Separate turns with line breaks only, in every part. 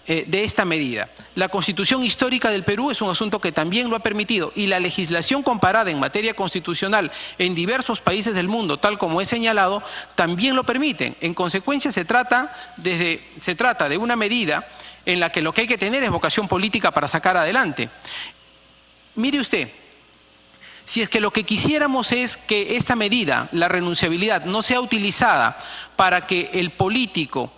de esta medida. La Constitución histórica del Perú es un asunto que también lo ha permitido y la legislación comparada en materia constitucional en diversos países del mundo, tal como he señalado, también lo permiten. En consecuencia, se trata de una medida en la que lo que hay que tener es vocación política para sacar adelante. Mire usted, si es que lo que quisiéramos es que esta medida, la renunciabilidad, no sea utilizada para que el político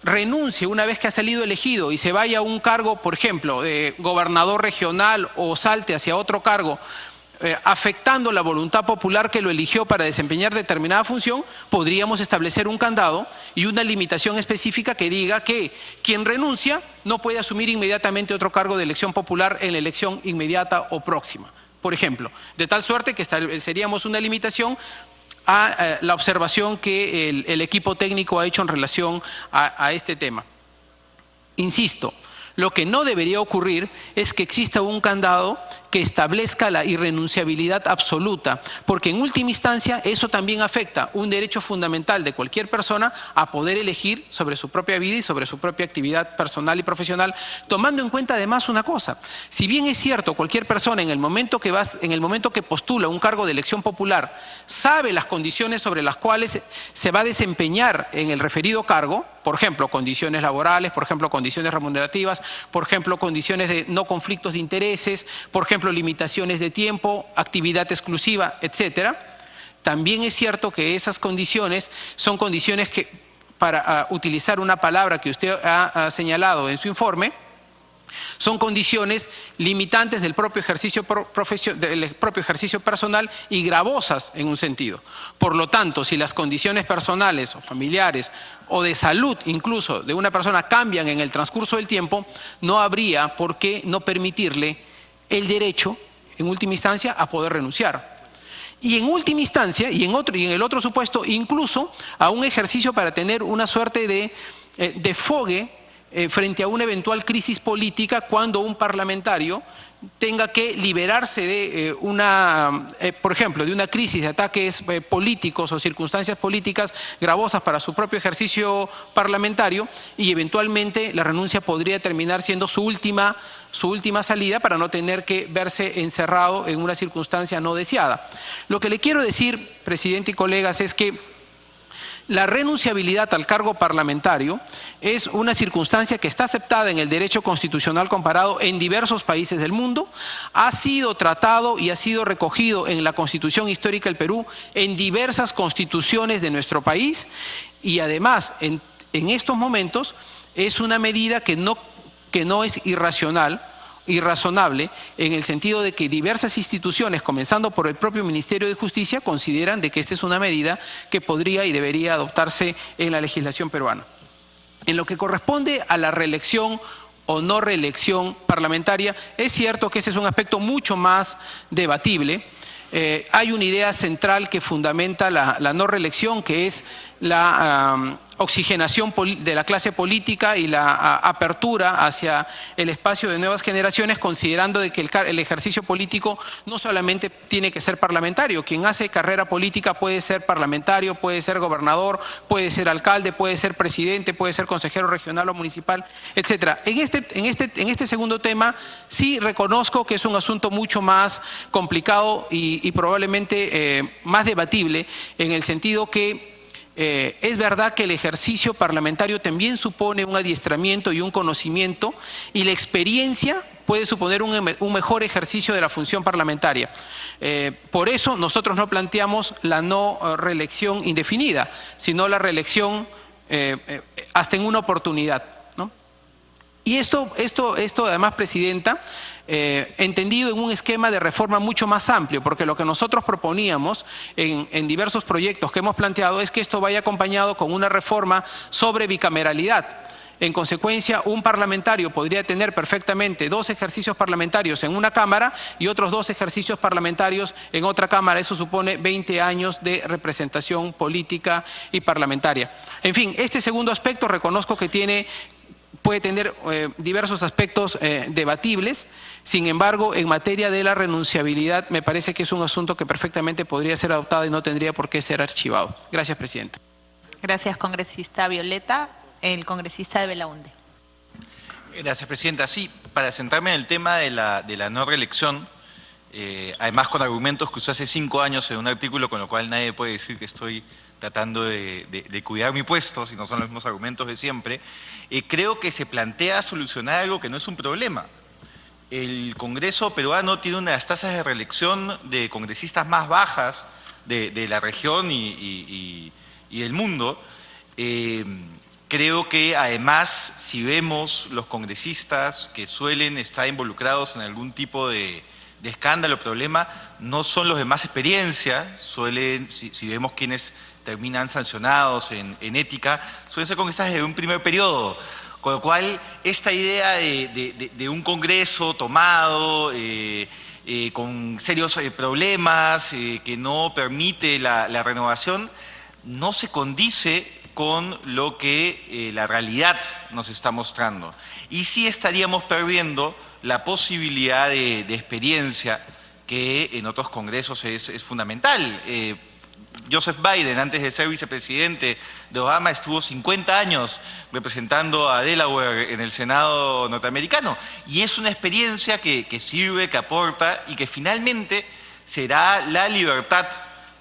renuncie una vez que ha salido elegido y se vaya a un cargo, por ejemplo, de gobernador regional o salte hacia otro cargo, afectando la voluntad popular que lo eligió para desempeñar determinada función, podríamos establecer un candado y una limitación específica que diga que quien renuncia no puede asumir inmediatamente otro cargo de elección popular en la elección inmediata o próxima, por ejemplo, de tal suerte que seríamos una limitación a la observación que el equipo técnico ha hecho en relación a este tema. Insisto, lo que no debería ocurrir es que exista un candado que establezca la irrenunciabilidad absoluta, porque en última instancia eso también afecta un derecho fundamental de cualquier persona a poder elegir sobre su propia vida y sobre su propia actividad personal y profesional, tomando en cuenta además una cosa: si bien es cierto, cualquier persona en el momento que postula un cargo de elección popular sabe las condiciones sobre las cuales se va a desempeñar en el referido cargo, por ejemplo, condiciones laborales, por ejemplo, condiciones remunerativas, por ejemplo, condiciones de no conflictos de intereses, por ejemplo, limitaciones de tiempo, actividad exclusiva, etcétera. También es cierto que esas condiciones son condiciones que, para utilizar una palabra que usted ha señalado en su informe, son condiciones limitantes del propio ejercicio personal y gravosas en un sentido. Por lo tanto, si las condiciones personales o familiares o de salud incluso de una persona cambian en el transcurso del tiempo, no habría por qué no permitirle el derecho, en última instancia, a poder renunciar. Y en última instancia, y en el otro supuesto, incluso a un ejercicio para tener una suerte de desfogue frente a una eventual crisis política cuando un parlamentario tenga que liberarse de por ejemplo, de una crisis de ataques políticos o circunstancias políticas gravosas para su propio ejercicio parlamentario, y eventualmente la renuncia podría terminar siendo su última salida para no tener que verse encerrado en una circunstancia no deseada. Lo que le quiero decir, presidente y colegas, es que la renunciabilidad al cargo parlamentario es una circunstancia que está aceptada en el derecho constitucional comparado en diversos países del mundo, ha sido tratado y ha sido recogido en la Constitución histórica del Perú, en diversas constituciones de nuestro país, y además en estos momentos es una medida que no es irrazonable, en el sentido de que diversas instituciones, comenzando por el propio Ministerio de Justicia, consideran de que esta es una medida que podría y debería adoptarse en la legislación peruana. En lo que corresponde a la reelección o no reelección parlamentaria, es cierto que ese es un aspecto mucho más debatible. Hay una idea central que fundamenta la no reelección, que es la oxigenación de la clase política y la apertura hacia el espacio de nuevas generaciones, considerando de que el ejercicio político no solamente tiene que ser parlamentario. Quien hace carrera política puede ser parlamentario, puede ser gobernador, puede ser alcalde, puede ser presidente, puede ser consejero regional o municipal, etcétera. En este segundo tema sí reconozco que es un asunto mucho más complicado y probablemente más debatible, en el sentido que es verdad que el ejercicio parlamentario también supone un adiestramiento y un conocimiento, y la experiencia puede suponer un mejor ejercicio de la función parlamentaria. Por eso nosotros no planteamos la no reelección indefinida, sino la reelección hasta en una oportunidad, ¿no? Y esto además, presidenta, entendido en un esquema de reforma mucho más amplio, porque lo que nosotros proponíamos en diversos proyectos que hemos planteado es que esto vaya acompañado con una reforma sobre bicameralidad. En consecuencia, un parlamentario podría tener perfectamente 2 ejercicios parlamentarios en una Cámara y otros 2 ejercicios parlamentarios en otra Cámara. Eso supone 20 años de representación política y parlamentaria. En fin, este segundo aspecto reconozco que puede tener diversos aspectos debatibles. Sin embargo, en materia de la renunciabilidad, me parece que es un asunto que perfectamente podría ser adoptado y no tendría por qué ser archivado. Gracias, presidenta.
Gracias, congresista Violeta. El congresista de Belaunde. Gracias, Presidenta. Sí, para centrarme en el tema de la no reelección, además con argumentos que usé hace 5 años en un artículo, con lo cual nadie puede decir que estoy tratando de cuidar mi puesto, si no son los mismos argumentos de siempre, creo que se plantea solucionar algo que no es un problema. El Congreso peruano tiene una de las tasas de reelección de congresistas más bajas de la región y del mundo. Creo que además, si vemos los congresistas que suelen estar involucrados en algún tipo de escándalo o problema, no son los de más experiencia, si vemos quienes terminan sancionados en ética, suelen ser congresistas de un primer periodo. Con lo cual, esta idea de un Congreso tomado, con serios problemas, que no permite la renovación, no se condice con lo que la realidad nos está mostrando. Y sí estaríamos perdiendo la posibilidad de experiencia que en otros congresos es fundamental. Joseph Biden, antes de ser vicepresidente de Obama, estuvo 50 años representando a Delaware en el Senado norteamericano. Y es una experiencia que sirve, que aporta y que finalmente será la libertad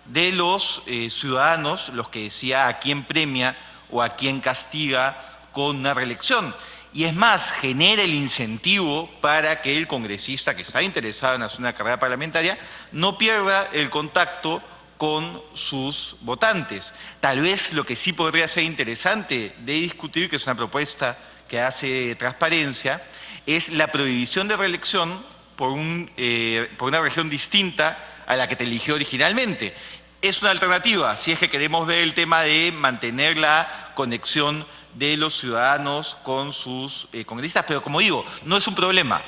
de los ciudadanos los que decía a quién premia o a quién castiga con una reelección. Y es más, genera el incentivo para que el congresista que está interesado en hacer una carrera parlamentaria no pierda el contacto con sus votantes. Tal vez lo que sí podría ser interesante de discutir, que es una propuesta que hace Transparencia, es la prohibición de reelección por una región distinta a la que te eligió originalmente. Es una alternativa, si es que queremos ver el tema de mantener la conexión de los ciudadanos con sus congresistas, pero como digo, no es un problema.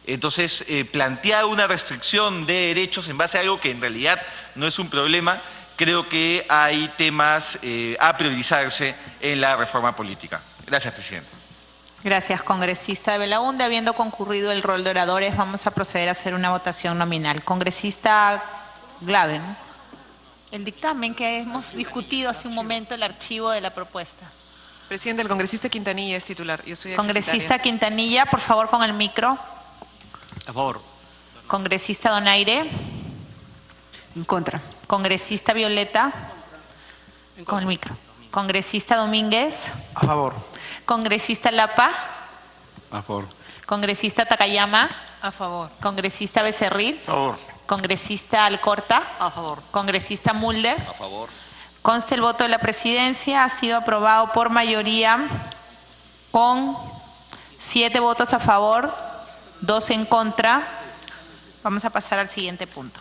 Entonces, plantear una restricción de derechos en base a algo que en realidad no es un problema, creo que hay temas a priorizarse en la reforma política. Gracias, Presidente.
Gracias, congresista de Belaúnde. Habiendo concurrido el rol de oradores, vamos a proceder a hacer una votación nominal. Congresista Glave, ¿no? El dictamen que hemos discutido hace un momento, el archivo de la propuesta.
Presidente, el congresista Quintanilla es titular. Yo soy
congresista Quintanilla, por favor, con el micro.
A favor.
Congresista Donaire.
En contra.
Congresista Violeta. Con el micro. Congresista Domínguez.
A favor.
Congresista Lapa.
A favor.
Congresista Takayama.
A favor.
Congresista Becerril.
A favor.
Congresista Alcorta.
A favor.
Congresista Mulder.
A favor.
Consta el voto de la presidencia. Ha sido aprobado por mayoría con 7 votos a favor, 2 en contra. Vamos a pasar al siguiente punto.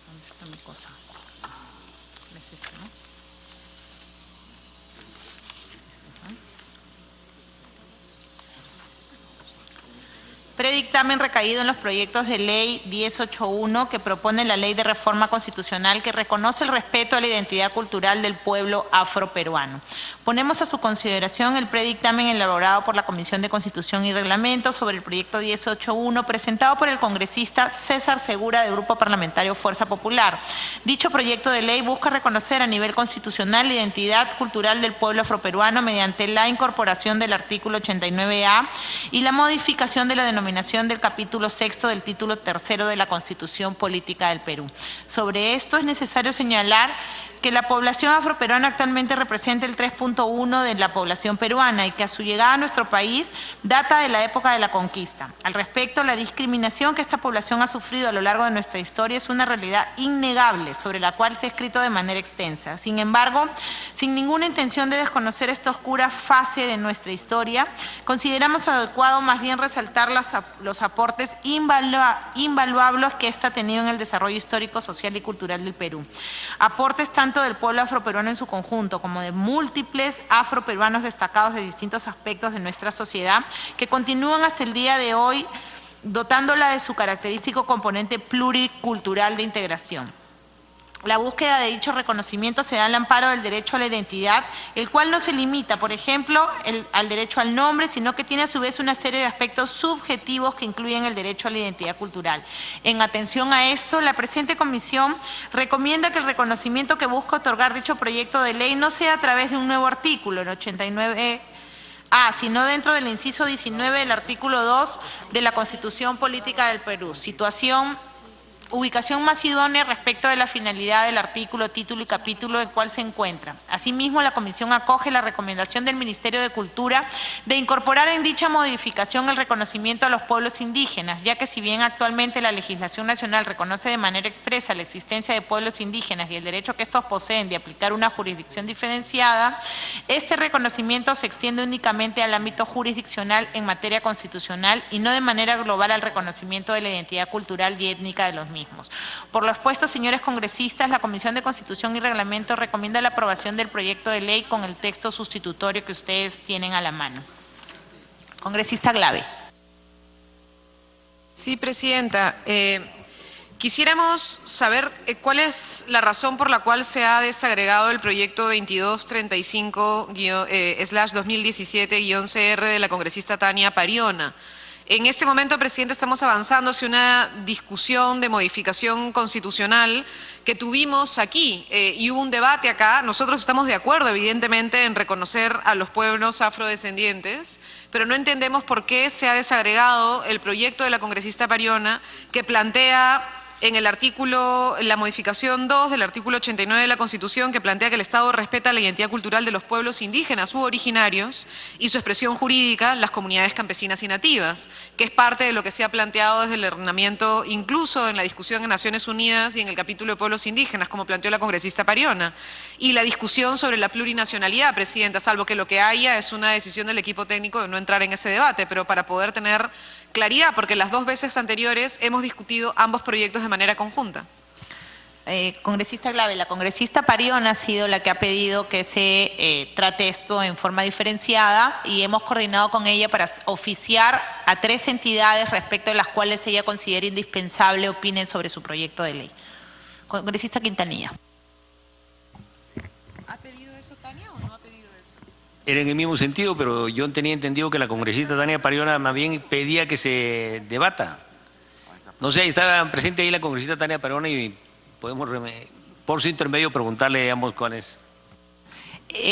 ¿Dónde está mi cosa? Es este, ¿no? Predictamen recaído en los proyectos de ley 1081 que propone la ley de reforma constitucional que reconoce el respeto a la identidad cultural del pueblo afroperuano. Ponemos a su consideración el predictamen elaborado por la Comisión de Constitución y Reglamento sobre el proyecto 1081 presentado por el congresista César Segura del Grupo Parlamentario Fuerza Popular. Dicho proyecto de ley busca reconocer a nivel constitucional la identidad cultural del pueblo afroperuano mediante la incorporación del artículo 89A y la modificación de la denominación del capítulo 6 del título 3 de la Constitución Política del Perú. Sobre esto es necesario señalar que la población afroperuana actualmente representa el 3.1 de la población peruana y que a su llegada a nuestro país data de la época de la conquista. Al respecto, la discriminación que esta población ha sufrido a lo largo de nuestra historia es una realidad innegable sobre la cual se ha escrito de manera extensa. Sin embargo, sin ninguna intención de desconocer esta oscura fase de nuestra historia, consideramos adecuado más bien resaltar los aportes invaluables que ésta ha tenido en el desarrollo histórico, social y cultural del Perú. Aportes tanto del pueblo afroperuano en su conjunto como de múltiples afroperuanos destacados de distintos aspectos de nuestra sociedad que continúan hasta el día de hoy dotándola de su característico componente pluricultural de integración. La búsqueda de dicho reconocimiento se da al amparo del derecho a la identidad, el cual no se limita, por ejemplo, al derecho al nombre, sino que tiene a su vez una serie de aspectos subjetivos que incluyen el derecho a la identidad cultural. En atención a esto, la presente comisión recomienda que el reconocimiento que busca otorgar dicho proyecto de ley no sea a través de un nuevo artículo, el 89A, sino dentro del inciso 19 del artículo 2 de la Constitución Política del Perú. Ubicación más idónea respecto de la finalidad del artículo, título y capítulo en cual se encuentra. Asimismo, la Comisión acoge la recomendación del Ministerio de Cultura de incorporar en dicha modificación el reconocimiento a los pueblos indígenas, ya que si bien actualmente la legislación nacional reconoce de manera expresa la existencia de pueblos indígenas y el derecho que estos poseen de aplicar una jurisdicción diferenciada, este reconocimiento se extiende únicamente al ámbito jurisdiccional en materia constitucional y no de manera global al reconocimiento de la identidad cultural y étnica de los mismos. Por lo expuesto, señores congresistas, la Comisión de Constitución y Reglamento recomienda la aprobación del proyecto de ley con el texto sustitutorio que ustedes tienen a la mano. Congresista Glave.
Sí, Presidenta. Quisiéramos saber cuál es la razón por la cual se ha desagregado el proyecto 2235/2017-CR de la congresista Tania Pariona. En este momento, Presidente, estamos avanzando hacia una discusión de modificación constitucional que tuvimos aquí y hubo un debate acá. Nosotros estamos de acuerdo, evidentemente, en reconocer a los pueblos afrodescendientes, pero no entendemos por qué se ha desagregado el proyecto de la congresista Pariona que plantea en el artículo, la modificación 2 del artículo 89 de la Constitución, que plantea que el Estado respeta la identidad cultural de los pueblos indígenas u originarios y su expresión jurídica, las comunidades campesinas y nativas, que es parte de lo que se ha planteado desde el ordenamiento, incluso en la discusión en Naciones Unidas y en el capítulo de pueblos indígenas, como planteó la congresista Pariona, y la discusión sobre la plurinacionalidad, Presidenta, salvo que lo que haya es una decisión del equipo técnico de no entrar en ese debate, pero para poder tener claridad, porque las dos veces anteriores hemos discutido ambos proyectos de manera conjunta.
Congresista Glave, la congresista Pariona ha sido la que ha pedido que se trate esto en forma diferenciada y hemos coordinado con ella para oficiar a 3 entidades respecto de las cuales ella considera indispensable opinen sobre su proyecto de ley. Congresista Quintanilla.
¿Ha pedido eso, Tania, o no ha pedido eso?
Era en el mismo sentido, pero yo tenía entendido que la congresista Tania Pariona más bien pedía que se debata. No sé, está presente ahí la congresista Tania Pariona y podemos, por su intermedio, preguntarle, digamos, cuál es.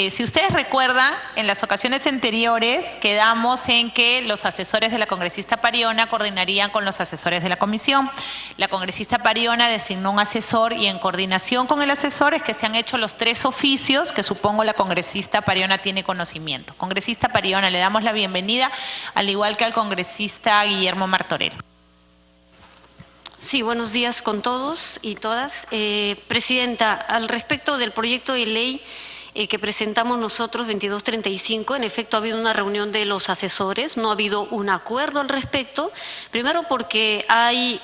Si ustedes recuerdan, en las ocasiones anteriores quedamos en que los asesores de la congresista Pariona coordinarían con los asesores de la comisión. La congresista Pariona designó un asesor y en coordinación con el asesor es que se han hecho los 3 oficios que supongo la congresista Pariona tiene conocimiento. Congresista Pariona, le damos la bienvenida, al igual que al congresista Guillermo Martorell.
Sí, buenos días con todos y todas. Presidenta, al respecto del proyecto de ley que presentamos nosotros, 2235, en efecto ha habido una reunión de los asesores, no ha habido un acuerdo al respecto, primero porque hay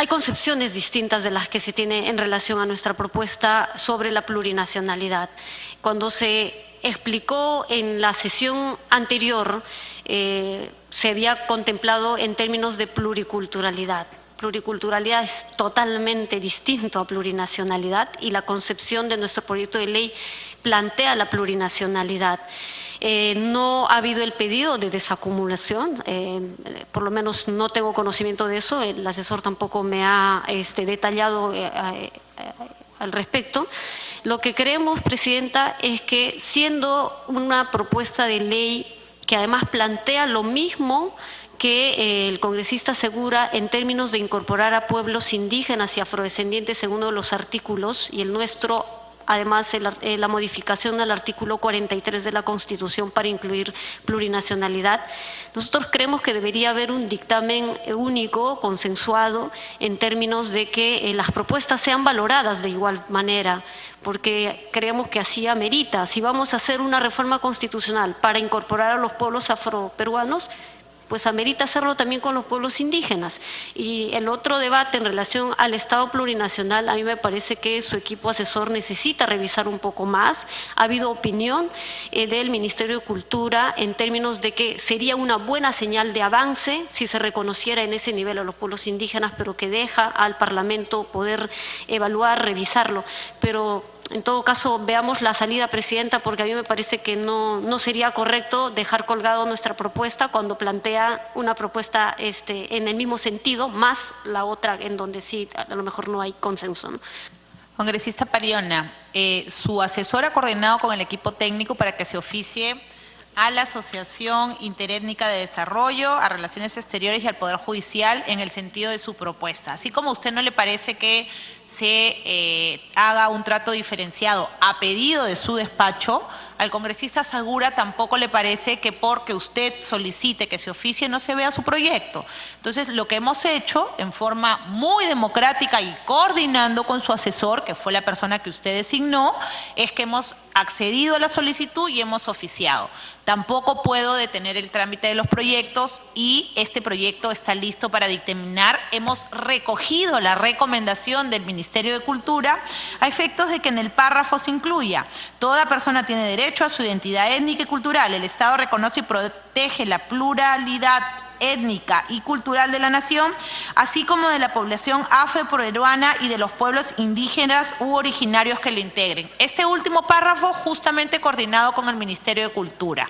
concepciones distintas de las que se tiene en relación a nuestra propuesta sobre la plurinacionalidad. Cuando se explicó en la sesión anterior, se había contemplado en términos de pluriculturalidad. Pluriculturalidad es totalmente distinto a plurinacionalidad y la concepción de nuestro proyecto de ley plantea la plurinacionalidad. No ha habido el pedido de desacumulación, por lo menos no tengo conocimiento de eso, el asesor tampoco me ha detallado al respecto. Lo que creemos, Presidenta, es que siendo una propuesta de ley que además plantea lo mismo que el congresista Segura en términos de incorporar a pueblos indígenas y afrodescendientes en uno de los artículos y el nuestro, además la modificación del artículo 43 de la Constitución para incluir plurinacionalidad. Nosotros creemos que debería haber un dictamen único, consensuado, en términos de que las propuestas sean valoradas de igual manera, porque creemos que así amerita. Si vamos a hacer una reforma constitucional para incorporar a los pueblos afroperuanos, pues amerita hacerlo también con los pueblos indígenas. Y el otro debate en relación al Estado plurinacional, a mí me parece que su equipo asesor necesita revisar un poco más. Ha habido opinión del Ministerio de Cultura en términos de que sería una buena señal de avance si se reconociera en ese nivel a los pueblos indígenas, pero que deja al Parlamento poder evaluar, revisarlo. Pero en todo caso, veamos la salida, Presidenta, porque a mí me parece que no sería correcto dejar colgado nuestra propuesta cuando plantea una propuesta en el mismo sentido, más la otra en donde sí a lo mejor no hay consenso, ¿no?
Congresista Pariona, su asesor ha coordinado con el equipo técnico para que se oficie a la Asociación Interétnica de Desarrollo, a Relaciones Exteriores y al Poder Judicial en el sentido de su propuesta. Así como a usted no le parece que se haga un trato diferenciado a pedido de su despacho, al congresista Segura tampoco le parece que porque usted solicite que se oficie no se vea su proyecto. Entonces, lo que hemos hecho en forma muy democrática y coordinando con su asesor, que fue la persona que usted designó, es que hemos accedido a la solicitud y hemos oficiado. Tampoco puedo detener el trámite de los proyectos y este proyecto está listo para dictaminar. Hemos recogido la recomendación del Ministerio de Cultura a efectos de que en el párrafo se incluya: toda persona tiene derecho a su identidad étnica y cultural. El Estado reconoce y protege la pluralidad étnica y cultural de la nación, así como de la población afroperuana y de los pueblos indígenas u originarios que le integren. Este último párrafo justamente coordinado con el Ministerio de Cultura.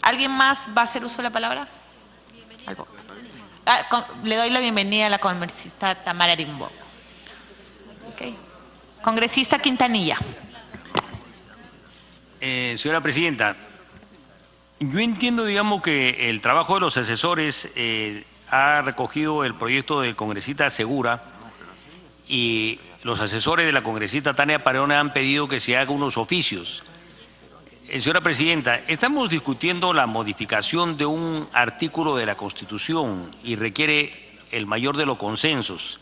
¿Alguien más va a hacer uso de la palabra? Le doy la bienvenida a la congresista Tamara Arimbo. Okay. Congresista Quintanilla.
Señora Presidenta, yo entiendo, digamos, que el trabajo de los asesores ha recogido el proyecto del congresista Segura y los asesores de la congresista Tania Pariona han pedido que se haga unos oficios. Señora Presidenta, estamos discutiendo la modificación de un artículo de la Constitución y requiere el mayor de los consensos.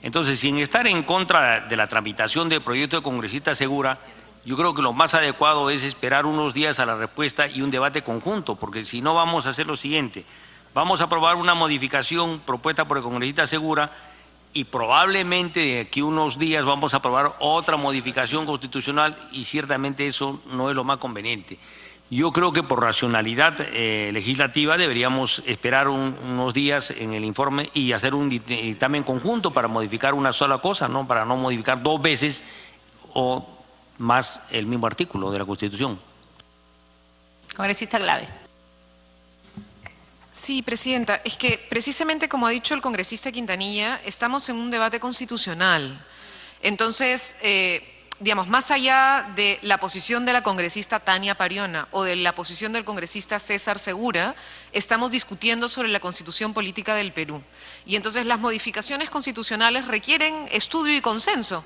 Entonces, sin estar en contra de la tramitación del proyecto de congresista Segura, yo creo que lo más adecuado es esperar unos días a la respuesta y un debate conjunto, porque si no vamos a hacer lo siguiente: vamos a aprobar una modificación propuesta por el congresista Segura y probablemente de aquí a unos días vamos a aprobar otra modificación constitucional y ciertamente eso no es lo más conveniente. Yo creo que por racionalidad legislativa deberíamos esperar unos días en el informe y hacer un dictamen conjunto para modificar una sola cosa, ¿no? Para no modificar dos veces o más el mismo artículo de la Constitución.
Congresista Glave.
Sí, Presidenta, es que precisamente como ha dicho el congresista Quintanilla, estamos en un debate constitucional. Entonces, digamos, más allá de la posición de la congresista Tania Pariona o de la posición del congresista César Segura, estamos discutiendo sobre la Constitución Política del Perú. Y entonces las modificaciones constitucionales requieren estudio y consenso.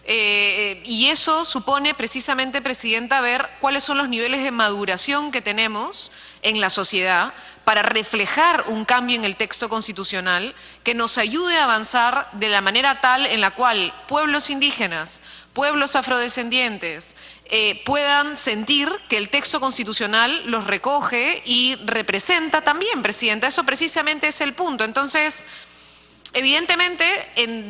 Y eso supone precisamente, Presidenta, ver cuáles son los niveles de maduración que tenemos en la sociedad para reflejar un cambio en el texto constitucional que nos ayude a avanzar de la manera tal en la cual pueblos indígenas, pueblos afrodescendientes puedan sentir que el texto constitucional los recoge y representa también, Presidenta. Eso precisamente es el punto. Entonces, evidentemente,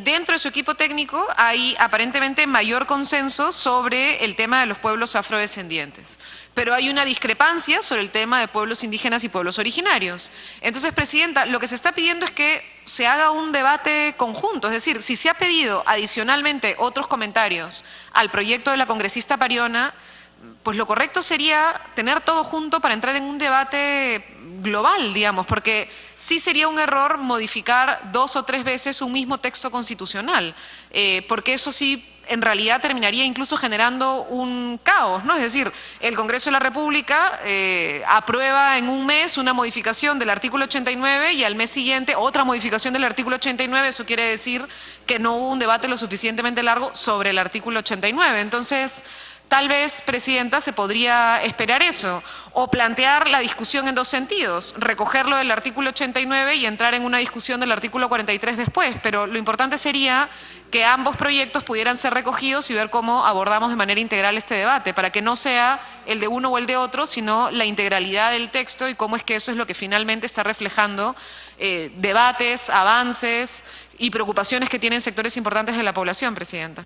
dentro de su equipo técnico hay aparentemente mayor consenso sobre el tema de los pueblos afrodescendientes, pero hay una discrepancia sobre el tema de pueblos indígenas y pueblos originarios. Entonces, Presidenta, lo que se está pidiendo es que se haga un debate conjunto, es decir, si se ha pedido adicionalmente otros comentarios al proyecto de la congresista Pariona, pues lo correcto sería tener todo junto para entrar en un debate global, digamos, porque sí sería un error modificar 2 o 3 veces un mismo texto constitucional, porque eso sí en realidad terminaría incluso generando un caos, ¿no? Es decir, el Congreso de la República aprueba en un mes una modificación del artículo 89 y al mes siguiente otra modificación del artículo 89, eso quiere decir que no hubo un debate lo suficientemente largo sobre el artículo 89. Entonces, Tal vez, Presidenta, se podría esperar eso, o plantear la discusión en dos sentidos, recogerlo del artículo 89 y entrar en una discusión del artículo 43 después, pero lo importante sería que ambos proyectos pudieran ser recogidos y ver cómo abordamos de manera integral este debate, para que no sea el de uno o el de otro, sino la integralidad del texto y cómo es que eso es lo que finalmente está reflejando debates, avances y preocupaciones que tienen sectores importantes de la población, Presidenta.